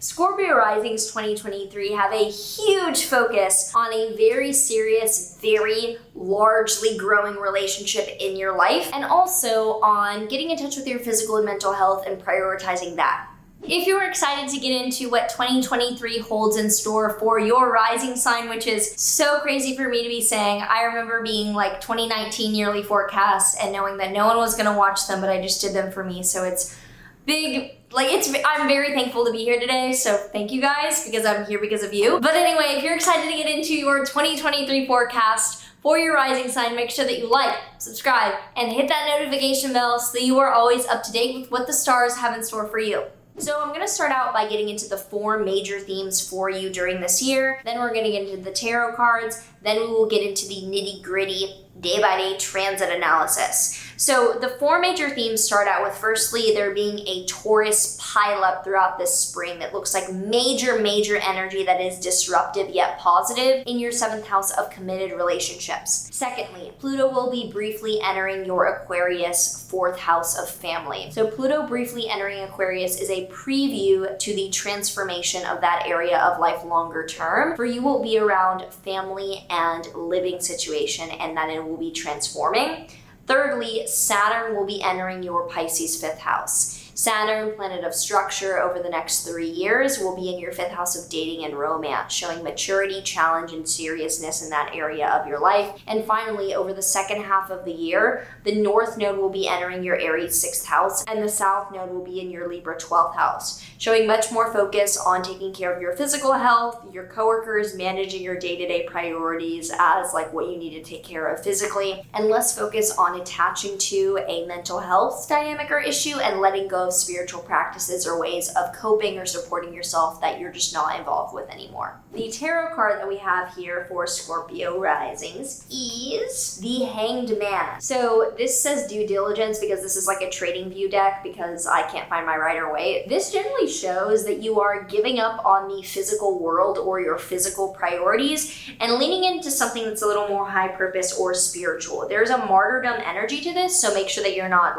Scorpio risings 2023 have a huge focus on a very serious, very largely growing relationship in your life, and also on getting in touch with your physical and mental health and prioritizing that. If you're excited to get into what 2023 holds in store for your rising sign, which is so crazy for me to be saying, I remember being like 2019 yearly forecasts and knowing that no one was going to watch them, but I just did them for me. So it's big, I'm very thankful to be here today, so thank you guys, because I'm here because of you. But anyway, if you're excited to get into your 2023 forecast for your rising sign, make sure that you like, subscribe, and hit that notification bell so that you are always up to date with what the stars have in store for you. So I'm going to start out by getting into the 4 major themes for you during this year. Then we're going to get into the tarot cards. Then we will get into the nitty-gritty day-by-day transit analysis. So the 4 major themes start out with, firstly, there being a Taurus pileup throughout this spring that looks like major energy that is disruptive yet positive in your 7th house of committed relationships. Secondly, Pluto will be briefly entering your Aquarius 4th house of family. So Pluto briefly entering Aquarius is a preview to the transformation of that area of life longer term. For you will be around family and living situation, and that it will be transforming. Thirdly, Saturn will be entering your Pisces 5th house. Saturn, planet of structure, over the next 3 years will be in your 5th house of dating and romance, showing maturity, challenge, and seriousness in that area of your life. And finally, over the second half of the year, the North Node will be entering your Aries 6th house, and the South Node will be in your Libra 12th house, showing much more focus on taking care of your physical health, your coworkers, managing your day-to-day priorities as like what you need to take care of physically, and less focus on attaching to a mental health dynamic or issue and letting go of spiritual practices or ways of coping or supporting yourself that you're just not involved with anymore. The tarot card that we have here for Scorpio risings is the Hanged Man. So this says due diligence because this is like a trading view deck because I can't find my Rider Waite. This generally shows that you are giving up on the physical world or your physical priorities and leaning into something that's a little more high purpose or spiritual. There's a martyrdom energy to this, so make sure that you're not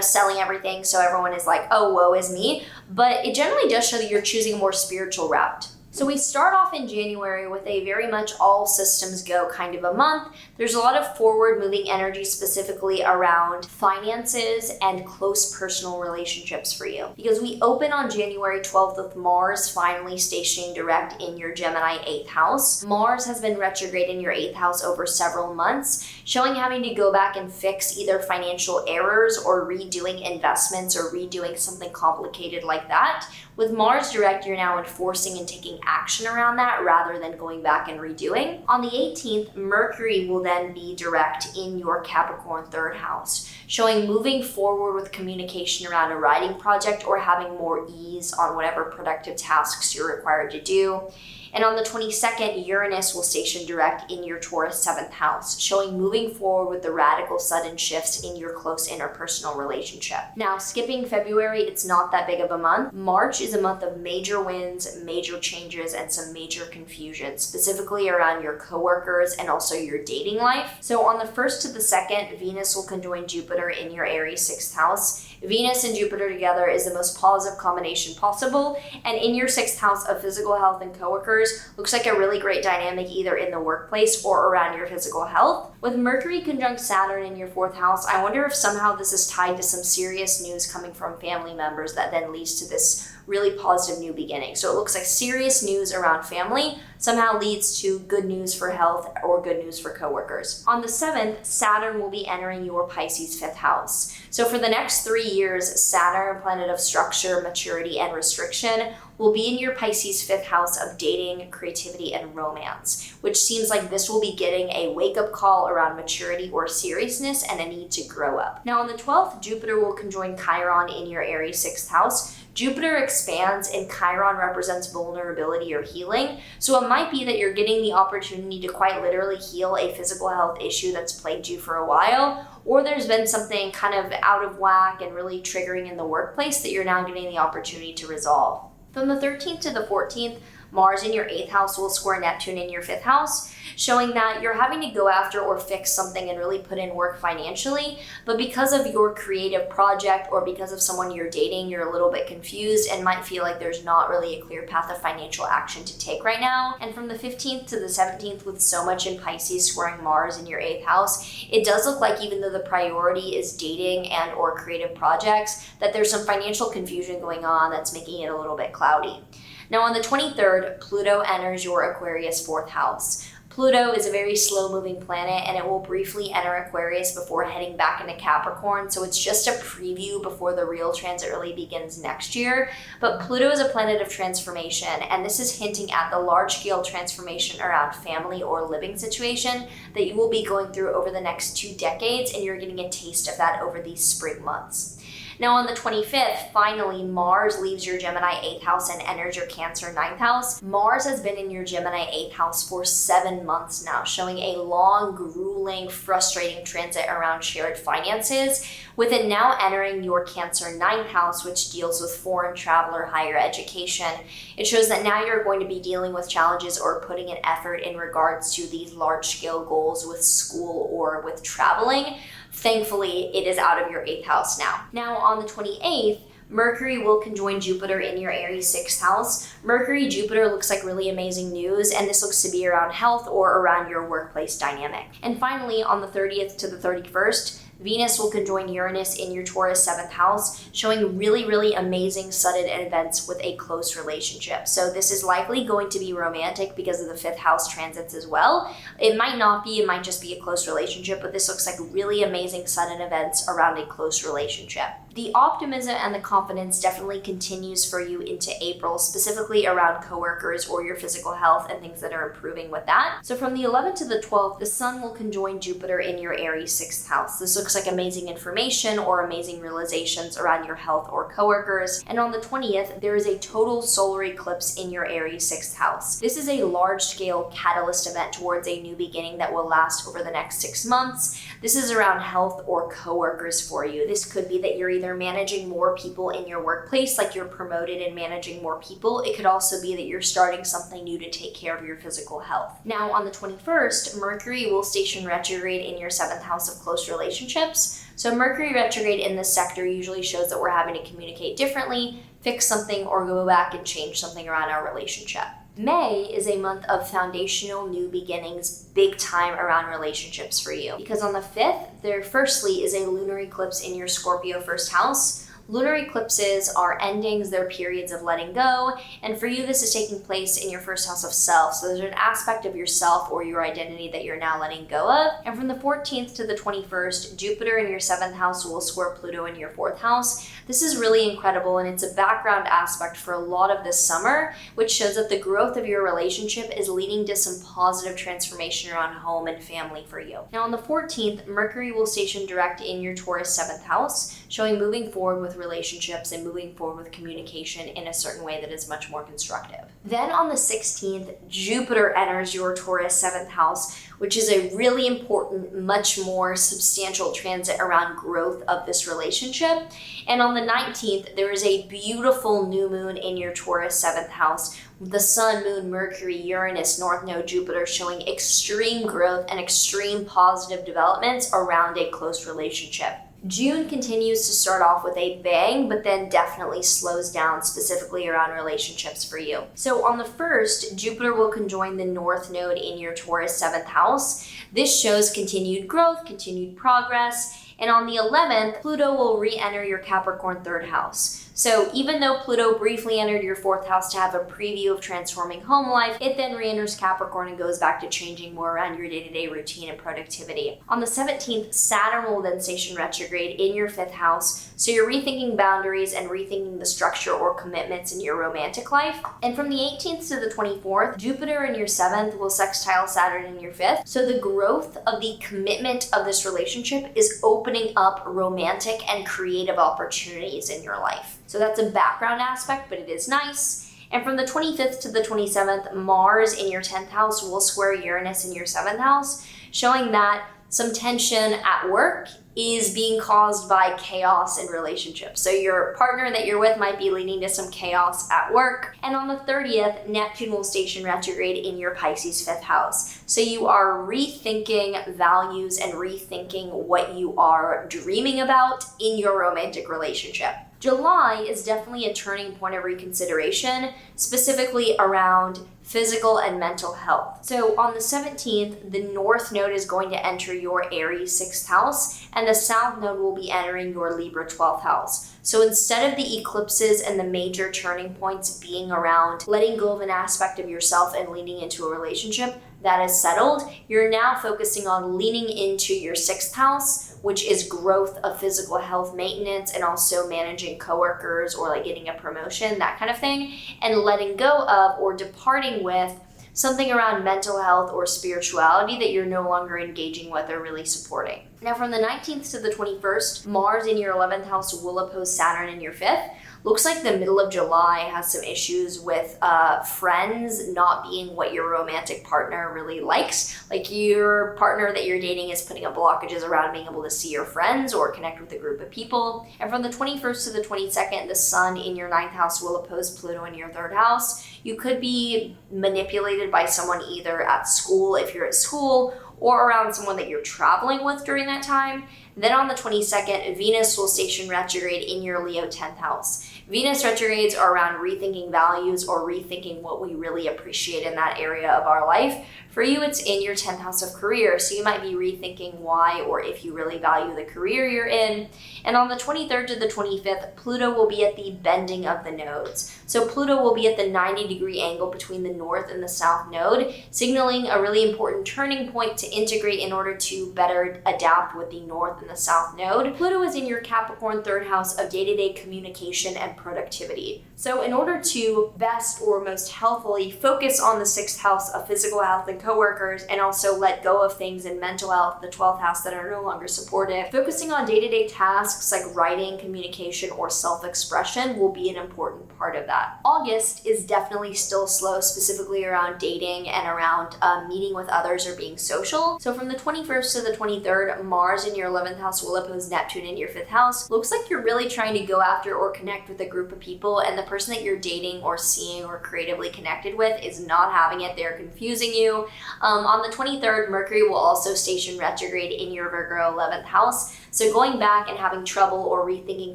selling everything so everyone is like, oh, woe is me. But it generally does show that you're choosing a more spiritual route. So we start off in January with a very much all systems go kind of a month. There's a lot of forward moving energy specifically around finances and close personal relationships for you. Because we open on January 12th with Mars finally stationing direct in your Gemini 8th house. Mars has been retrograde in your 8th house over several months, showing having to go back and fix either financial errors or redoing investments or redoing something complicated like that. With Mars direct, you're now enforcing and taking action around that rather than going back and redoing. On the 18th, Mercury will then be direct in your Capricorn 3rd house, showing moving forward with communication around a writing project or having more ease on whatever productive tasks you're required to do. And on the 22nd, Uranus will station direct in your Taurus 7th house, showing moving forward with the radical sudden shifts in your close interpersonal relationship. Now, skipping February, it's not that big of a month. March is a month of major wins, major changes, and some major confusion, specifically around your coworkers and also your dating life. So on the 1st to the 2nd, Venus will conjoin Jupiter in your Aries 6th house. Venus and Jupiter together is the most positive combination possible, and in your 6th house of physical health and coworkers, looks like a really great dynamic either in the workplace or around your physical health. With Mercury conjunct Saturn in your 4th house, I wonder if somehow this is tied to some serious news coming from family members that then leads to this really positive new beginning. So it looks like serious news around family somehow leads to good news for health or good news for coworkers. On the 7th, Saturn will be entering your Pisces 5th house. So for the next 3 years, Saturn, planet of structure, maturity, and restriction, will be in your Pisces 5th house of dating, creativity, and romance, which seems like this will be getting a wake-up call around maturity or seriousness and a need to grow up. Now on the 12th, Jupiter will conjoin Chiron in your Aries 6th house. Jupiter expands and Chiron represents vulnerability or healing. So it might be that you're getting the opportunity to quite literally heal a physical health issue that's plagued you for a while, or there's been something kind of out of whack and really triggering in the workplace that you're now getting the opportunity to resolve. From the 13th to the 14th, Mars in your 8th house will square Neptune in your 5th house, showing that you're having to go after or fix something and really put in work financially, but because of your creative project or because of someone you're dating, you're a little bit confused and might feel like there's not really a clear path of financial action to take right now. And from the 15th to the 17th, with so much in Pisces squaring Mars in your 8th house, it does look like even though the priority is dating and or creative projects, that there's some financial confusion going on that's making it a little bit cloudy. Now on the 23rd, Pluto enters your Aquarius 4th house. Pluto is a very slow-moving planet, and it will briefly enter Aquarius before heading back into Capricorn, so it's just a preview before the real transit really begins next year. But Pluto is a planet of transformation, and this is hinting at the large-scale transformation around family or living situation that you will be going through over the next 2 decades, and you're getting a taste of that over these spring months. Now on the 25th, finally, Mars leaves your Gemini 8th house and enters your Cancer 9th house. Mars has been in your Gemini 8th house for 7 months now, showing a long, grueling, frustrating transit around shared finances, with it now entering your Cancer 9th house, which deals with foreign travel or higher education. It shows that now you're going to be dealing with challenges or putting an effort in regards to these large-scale goals with school or with traveling. Thankfully, it is out of your 8th house now. Now on the 28th, Mercury will conjoin Jupiter in your Aries 6th house. Mercury-Jupiter looks like really amazing news, and this looks to be around health or around your workplace dynamic. And finally, on the 30th to the 31st, Venus will conjoin Uranus in your Taurus 7th house, showing really, really amazing sudden events with a close relationship. So this is likely going to be romantic because of the 5th house transits as well. It might not be, it might just be a close relationship, but this looks like really amazing sudden events around a close relationship. The optimism and the confidence definitely continues for you into April, specifically around coworkers or your physical health and things that are improving with that. So from the 11th to the 12th, the Sun will conjoin Jupiter in your Aries 6th house. This looks like amazing information or amazing realizations around your health or coworkers. And on the 20th, there is a total solar eclipse in your Aries 6th house. This is a large-scale catalyst event towards a new beginning that will last over the next 6 months. This is around health or coworkers for you. This could be that you're either managing more people in your workplace, like you're promoted and managing more people. It could also be that you're starting something new to take care of your physical health. Now on the 21st, Mercury will station retrograde in your 7th house of close relationships. So Mercury retrograde in this sector usually shows that we're having to communicate differently, fix something, or go back and change something around our relationship. May is a month of foundational new beginnings, big time around relationships for you. Because on the 5th, there firstly is a lunar eclipse in your Scorpio 1st house. Lunar eclipses are endings, they're periods of letting go, and for you this is taking place in your 1st house of self. So there's an aspect of yourself or your identity that you're now letting go of. And from the 14th to the 21st, Jupiter in your 7th house will square Pluto in your 4th house. This is really incredible, and it's a background aspect for a lot of this summer, which shows that the growth of your relationship is leading to some positive transformation around home and family for you. Now on the 14th, Mercury will station direct in your Taurus 7th house, showing moving forward with relationships and moving forward with communication in a certain way that is much more constructive. Then on the 16th, Jupiter enters your Taurus 7th house, which is a really important, much more substantial transit around growth of this relationship. And on the 19th, there is a beautiful new moon in your Taurus 7th house, with the Sun, Moon, Mercury, Uranus, North Node, Jupiter showing extreme growth and extreme positive developments around a close relationship. June continues to start off with a bang, but then definitely slows down specifically around relationships for you. So on the 1st, Jupiter will conjoin the North Node in your Taurus 7th house. This shows continued growth, continued progress. And on the 11th, Pluto will re-enter your Capricorn 3rd house. So even though Pluto briefly entered your 4th house to have a preview of transforming home life, it then re-enters Capricorn and goes back to changing more around your day-to-day routine and productivity. On the 17th, Saturn will then station retrograde in your 5th house, so you're rethinking boundaries and rethinking the structure or commitments in your romantic life. And from the 18th to the 24th, Jupiter in your 7th will sextile Saturn in your 5th, so the growth of the commitment of this relationship is opening up romantic and creative opportunities in your life. So that's a background aspect, but it is nice. And from the 25th to the 27th, Mars in your 10th house will square Uranus in your 7th house, showing that some tension at work is being caused by chaos in relationships. So your partner that you're with might be leading to some chaos at work. And on the 30th, Neptune will station retrograde in your Pisces 5th house. So you are rethinking values and rethinking what you are dreaming about in your romantic relationship. July is definitely a turning point of reconsideration, specifically around physical and mental health. So on the 17th, the North Node is going to enter your Aries 6th house, and the South Node will be entering your Libra 12th house. So instead of the eclipses and the major turning points being around letting go of an aspect of yourself and leaning into a relationship that is settled, you're now focusing on leaning into your 6th house, which is growth of physical health maintenance and also managing coworkers or like getting a promotion, that kind of thing, and letting go of or departing with something around mental health or spirituality that you're no longer engaging with or really supporting. Now from the 19th to the 21st, Mars in your 11th house will oppose Saturn in your 5th. Looks like the middle of July has some issues with friends not being what your romantic partner really likes. Like your partner that you're dating is putting up blockages around being able to see your friends or connect with a group of people. And from the 21st to the 22nd, the Sun in your 9th house will oppose Pluto in your 3rd house. You could be manipulated by someone either at school, if you're at school, or around someone that you're traveling with during that time. Then on the 22nd, Venus will station retrograde in your Leo 10th house. Venus retrogrades are around rethinking values or rethinking what we really appreciate in that area of our life. For you, it's in your 10th house of career, so you might be rethinking why or if you really value the career you're in. And on the 23rd to the 25th, Pluto will be at the bending of the nodes. So Pluto will be at the 90-degree angle between the North and the South node, signaling a really important turning point to integrate in order to better adapt with the North and the South node. Pluto is in your Capricorn 3rd house of day-to-day communication and productivity. So in order to best or most healthfully focus on the 6th house of physical health and coworkers, and also let go of things in mental health, the 12th house, that are no longer supportive, focusing on day-to-day tasks like writing, communication, or self-expression will be an important part of that. August is definitely still slow, specifically around dating and around meeting with others or being social. So from the 21st to the 23rd, Mars in your 11th house will oppose Neptune in your 5th house. Looks like you're really trying to go after or connect with a group of people, and the person that you're dating or seeing or creatively connected with is not having it. They're confusing you. On the 23rd, Mercury will also station retrograde in your Virgo 11th house. So going back and having trouble or rethinking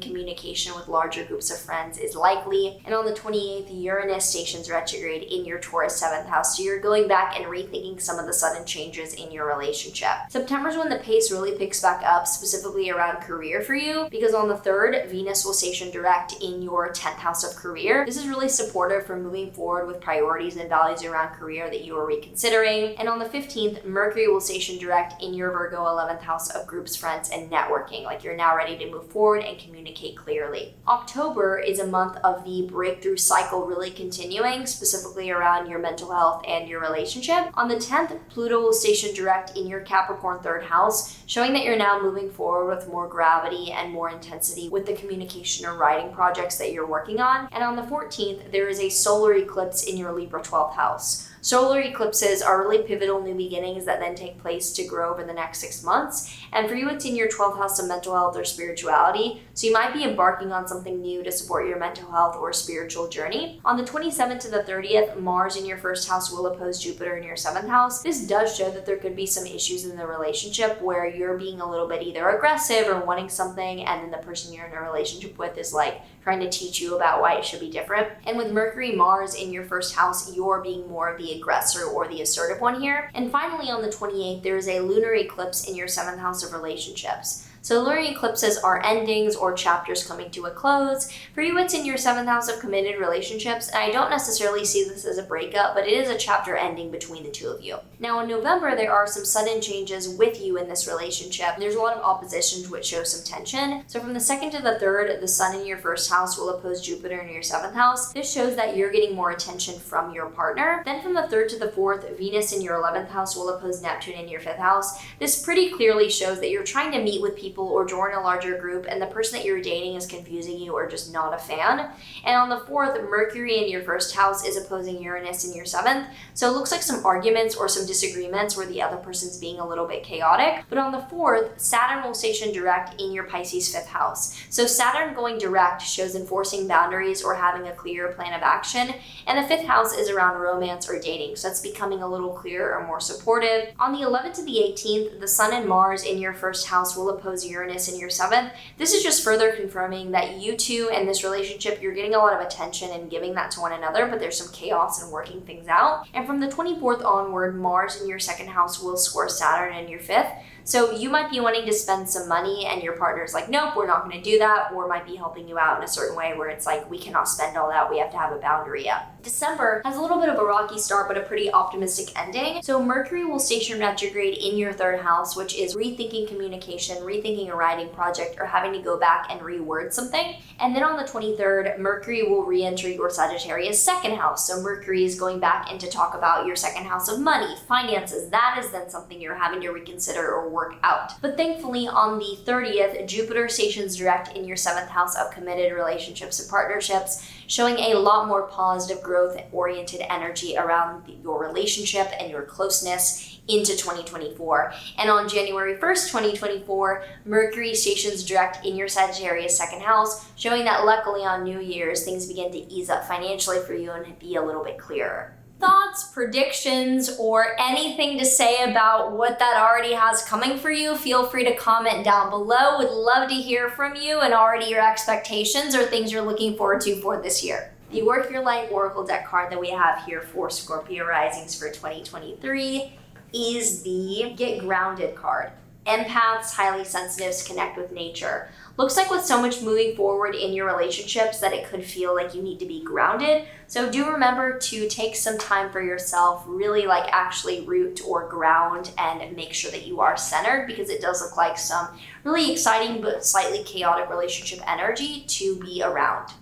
communication with larger groups of friends is likely. And on the 28th, Uranus stations retrograde in your Taurus 7th house. So you're going back and rethinking some of the sudden changes in your relationship. September's when the pace really picks back up, specifically around career for you, because on the 3rd, Venus will station direct in your 10th house of career. This is really supportive for moving forward with priorities and values around career that you are reconsidering. And on the 15th, Mercury will station direct in your Virgo 11th house of groups, friends, and networking. Like you're now ready to move forward and communicate clearly. October is a month of the breakthrough cycle really continuing, specifically around your mental health and your relationship. On the 10th, Pluto will station direct in your Capricorn 3rd house, showing that you're now moving forward with more gravity and more intensity with the communication or writing projects that you're working on. And on the 14th, there is a solar eclipse in your Libra 12th house. Solar eclipses are really pivotal new beginnings that then take place to grow over the next 6 months. And for you, it's in your 12th house of mental health or spirituality. So you might be embarking on something new to support your mental health or spiritual journey. On the 27th to the 30th, Mars in your 1st house will oppose Jupiter in your 7th house. This does show that there could be some issues in the relationship where you're being a little bit either aggressive or wanting something, and then the person you're in a relationship with is like trying to teach you about why it should be different. And with Mercury, Mars in your 1st house, you're being more of the aggressor or the assertive one here. And finally, on the 28th, there is a lunar eclipse in your 7th house of relationships. So lunar eclipses are endings or chapters coming to a close. For you, it's in your 7th house of committed relationships, and I don't necessarily see this as a breakup, but it is a chapter ending between the two of you. Now in November, there are some sudden changes with you in this relationship. There's a lot of opposition, which shows some tension. So from the 2nd to the 3rd, the Sun in your 1st house will oppose Jupiter in your 7th house. This shows that you're getting more attention from your partner. Then from the 3rd to the 4th, Venus in your 11th house will oppose Neptune in your 5th house. This pretty clearly shows that you're trying to meet with people people or join a larger group and the person that you're dating is confusing you or just not a fan. And on the 4th, Mercury in your first house is opposing Uranus in your 7th. So it looks like some arguments or some disagreements where the other person's being a little bit chaotic. But on the 4th, Saturn will station direct in your Pisces 5th house. So Saturn going direct shows enforcing boundaries or having a clear plan of action. And the 5th house is around romance or dating. So it's becoming a little clearer or more supportive. On the 11th to the 18th, the Sun and Mars in your first house will oppose Uranus in your 7th. This is just further confirming that you two in this relationship, you're getting a lot of attention and giving that to one another, but there's some chaos and working things out. And from the 24th onward, Mars in your 2nd house will square Saturn in your 5th. So you might be wanting to spend some money and your partner's like, nope, we're not going to do that, or might be helping you out in a certain way where it's like, we cannot spend all that, we have to have a boundary up. December has a little bit of a rocky start, but a pretty optimistic ending. So Mercury will station retrograde in your 3rd house, which is rethinking communication, rethinking a writing project, or having to go back and reword something. And then on the 23rd, Mercury will re-enter your Sagittarius 2nd house. So Mercury is going back in to talk about your 2nd house of money, finances. That is then something you're having to reconsider or work out. But thankfully on the 30th, Jupiter stations direct in your 7th house of committed relationships and partnerships, showing a lot more positive growth-oriented energy around your relationship and your closeness into 2024. And on January 1st, 2024, Mercury stations direct in your Sagittarius 2nd house, showing that luckily on New Year's, things begin to ease up financially for you and be a little bit clearer. Thoughts, predictions, or anything to say about what that already has coming for you, feel free to comment down below. Would love to hear from you and already your expectations or things you're looking forward to for this year. The Work Your Life Oracle deck card that we have here for Scorpio risings for 2023 is the Get Grounded card. Empaths, highly sensitives, connect with nature. Looks like with so much moving forward in your relationships that it could feel like you need to be grounded. So do remember to take some time for yourself, really like actually root or ground and make sure that you are centered, because it does look like some really exciting but slightly chaotic relationship energy to be around.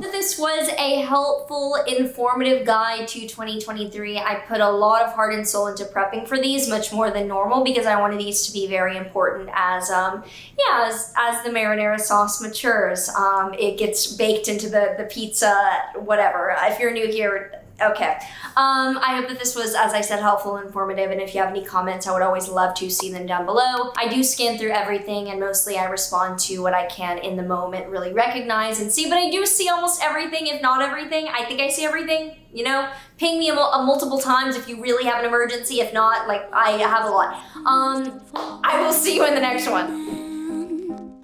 This was a helpful, informative guide to 2023. I put a lot of heart and soul into prepping for these, much more than normal, because I wanted these to be very important as the marinara sauce matures. It gets baked into the pizza, whatever. If you're new here, okay. I hope that this was, as I said, helpful and informative, and if you have any comments, I would always love to see them down below. I do scan through everything, and mostly I respond to what I can in the moment, really recognize and see, but I do see almost everything, if not everything. I think I see everything, you know? Ping me multiple times if you really have an emergency. If not, like, I have a lot. I will see you in the next one.